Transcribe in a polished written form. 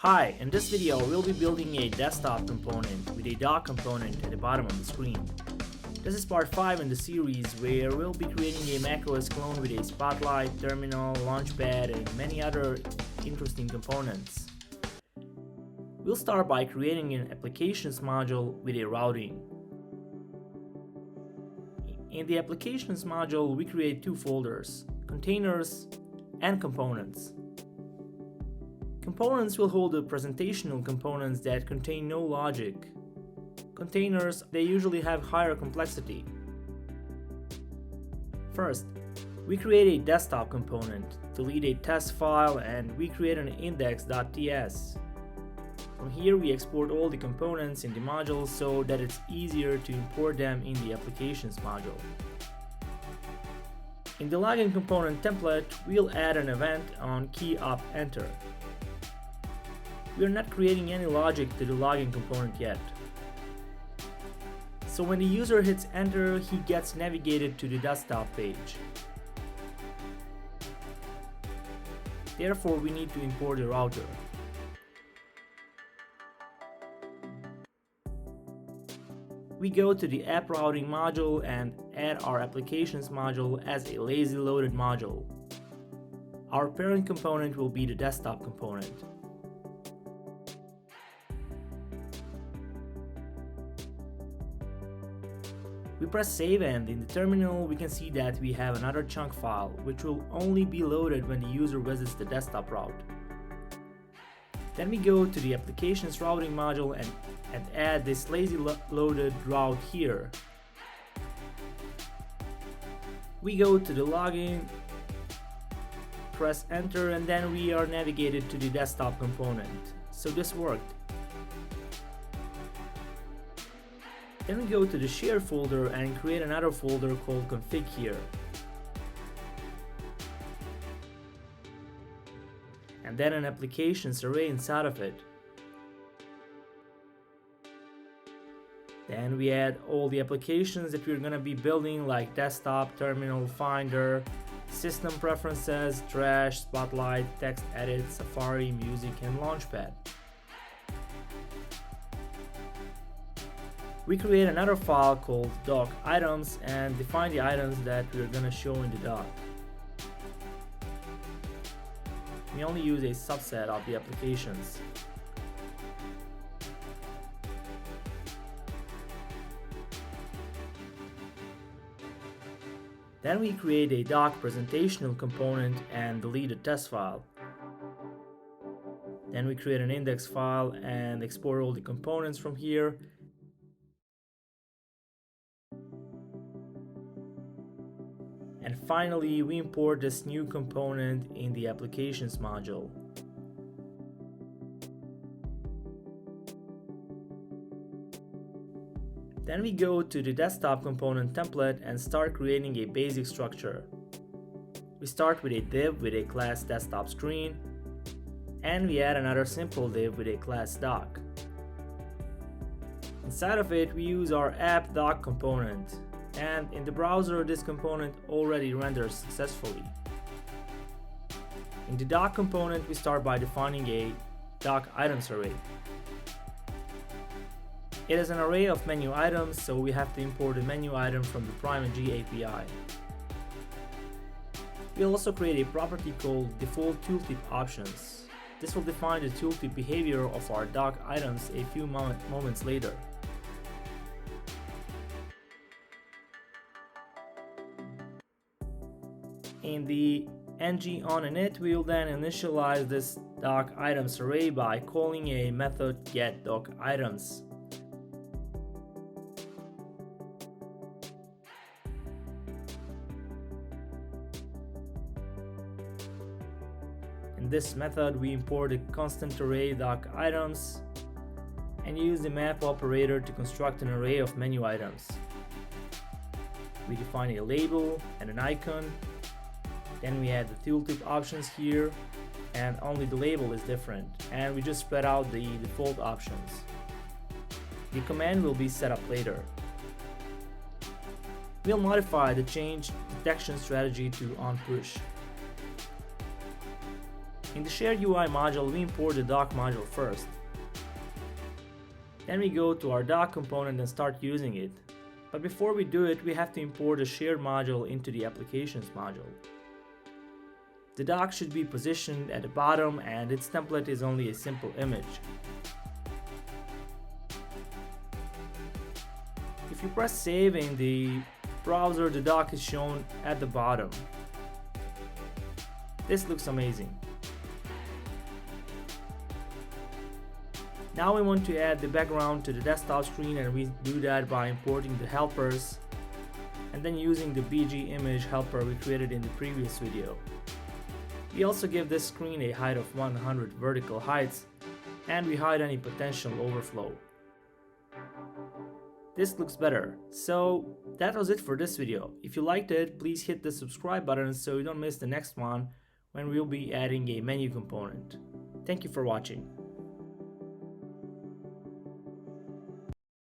Hi, in this video we'll be building a desktop component with a dock component at the bottom of the screen. This is part 5 in the series where we'll be creating a macOS clone with a spotlight, terminal, launchpad, and many other interesting components. We'll start by creating an applications module with a routing. In the applications module we create two folders, containers and components. Components will hold the presentational components that contain no logic. Containers, they usually have higher complexity. First, we create a desktop component, delete a test file, and we create an index.ts. From here we export all the components in the module so that it's easier to import them in the applications module. In the login component template, we'll add an event on key up enter. We are not creating any logic to the login component yet. So when the user hits enter, he gets navigated to the desktop page. Therefore, we need to import the router. We go to the app routing module and add our applications module as a lazy loaded module. Our parent component will be the desktop component. We press save and in the terminal we can see that we have another chunk file which will only be loaded when the user visits the desktop route. Then we go to the applications routing module and add this lazy loaded route here. We go to the login, press enter, and then we are navigated to the desktop component. So this worked. Then we go to the share folder and create another folder called config here. And then an applications array inside of it. Then we add all the applications that we're going to be building like desktop, terminal, finder, system preferences, trash, spotlight, text edit, Safari, music, and launchpad. We create another file called doc items and define the items that we're going to show in the doc. We only use a subset of the applications. Then we create a doc presentational component and delete a test file. Then we create an index file and export all the components from here. And finally, we import this new component in the applications module. Then we go to the desktop component template and start creating a basic structure. We start with a div with a class desktop screen, and we add another simple div with a class dock. Inside of it, we use our app dock component. And in the browser this component already renders successfully. In the doc component we start by defining a doc items array. It is an array of menu items, so we have to import a menu item from the PrimeNg API. We'll also create a property called default tooltip options. This will define the tooltip behavior of our doc items a few moments later. In the ng on init, we will then initialize this doc items array by calling a method getDocItems. In this method, we import a constant array docItems and use the map operator to construct an array of menu items. We define a label and an icon. Then we add the tooltip options here, and only the label is different, and we just spread out the default options. The command will be set up later. We'll modify the change detection strategy to onPush. In the shared UI module, we import the dock module first. Then we go to our dock component and start using it. But before we do it, we have to import the shared module into the applications module. The dock should be positioned at the bottom and its template is only a simple image. If you press save in the browser, the dock is shown at the bottom. This looks amazing. Now we want to add the background to the desktop screen, and we do that by importing the helpers and then using the BG image helper we created in the previous video. We also give this screen a height of 100 vertical heights and we hide any potential overflow. This looks better. So that was it for this video. If you liked it, please hit the subscribe button so you don't miss the next one when we'll be adding a menu component. Thank you for watching.